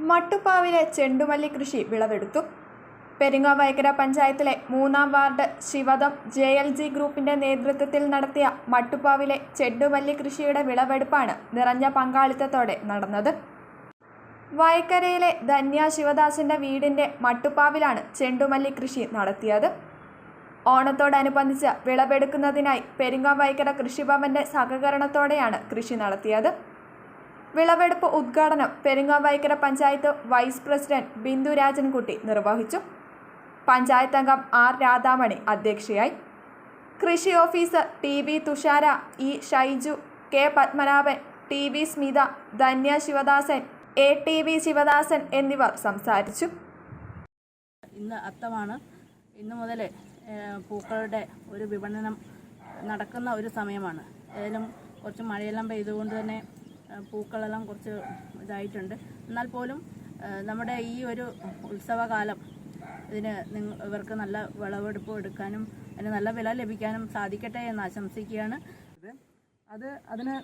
മട്ടുപ്പാവിലെ ചെണ്ടുമല്ലി കൃഷി വിളവെടുത്തു. പെരിങ്ങോവൈക്കര പഞ്ചായത്തിലെ 3-ാം വാർഡ് ശിവദം JLG ഗ്രൂപ്പിന്റെ നേതൃത്വത്തിൽ നടത്തിയ മട്ടുപ്പാവിലെ ചെണ്ടുമല്ലി കൃഷിയുടെ വിളവെടുപ്പാണ് നിറഞ്ഞ പങ്കാളിത്തത്തോടെ നടന്നത്. വൈക്കരയിലെ ധന്യ ശിവദാസന്റെ വീടിന്റെ മട്ടുപ്പാവിലാണ് ചെണ്ടുമല്ലി കൃഷി നടത്തിയത്. ഓണത്തോടനുബന്ധിച്ച് വിളവെടുക്കുന്നതിനായി പെരിങ്ങോവൈക്കര കൃഷിഭവന്റെ സഹകരണത്തോടെയാണ് കൃഷി നടത്തിയത്. വിളവെടുപ്പ് ഉദ്ഘാടനം പെരിങ്ങോവൈക്കര പഞ്ചായത്ത് വൈസ് പ്രസിഡന്റ് ബിന്ദു രാജൻകുട്ടി നിർവഹിച്ചു. പഞ്ചായത്ത് അംഗം R രാധാമണി അധ്യക്ഷയായി. കൃഷി officer TB Thushara, E Shaiju, K Padmanabhan, TB Smitha, Dhanya Sivadasan, ATV Sivadasan എന്നിവർ സംസാരിച്ചു. ഇന്ന് അത്തമാണ്. ഇന്നു മുതൽ പൂക്കളുടെ ഒരു വിപണനം നടക്കുന്ന ഒരു സമയമാണ്. ഏതായാലും കുറച്ച് മഴയെല്ലാം പെയ്തുകൊണ്ട് തന്നെ പൂക്കളെല്ലാം കുറച്ച് ഇതായിട്ടുണ്ട്. എന്നാൽ പോലും നമ്മുടെ ഈ ഒരു ഉത്സവകാലം ഇതിന് ഇവർക്ക് നല്ല വിളവെടുപ്പ് എടുക്കാനും അതിന് നല്ല വില ലഭിക്കാനും സാധിക്കട്ടെ എന്ന് ആശംസിക്കുകയാണ്. അതിനെ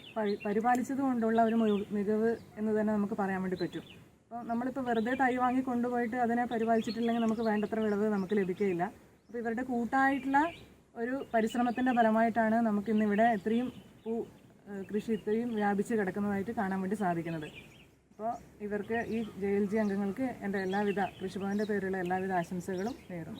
പരിപാലിച്ചതുകൊണ്ടുള്ള ഒരു മികവ് എന്ന് തന്നെ നമുക്ക് പറയാൻ വേണ്ടി പറ്റും. അപ്പോൾ നമ്മളിപ്പോൾ വെറുതെ തൈ വാങ്ങി കൊണ്ടുപോയിട്ട് അതിനെ പരിപാലിച്ചിട്ടില്ലെങ്കിൽ നമുക്ക് വേണ്ടത്ര വിളവ് നമുക്ക് ലഭിക്കുകയില്ല. അപ്പോൾ ഇവരുടെ കൂട്ടായിട്ടുള്ള ഒരു പരിശ്രമത്തിൻ്റെ ഫലമായിട്ടാണ് നമുക്കിന്നിവിടെ ഇത്രയും കൃഷി ഇത്രയും വ്യാപിച്ച് കിടക്കുന്നതായിട്ട് കാണാൻ വേണ്ടി സാധിക്കുന്നത്. അപ്പോൾ ഇവർക്ക് ഈ JLG അംഗങ്ങൾക്ക് എൻ്റെ എല്ലാവിധ കൃഷിഭവൻ്റെ പേരിലുള്ള എല്ലാവിധ ആശംസകളും നേരുന്നു.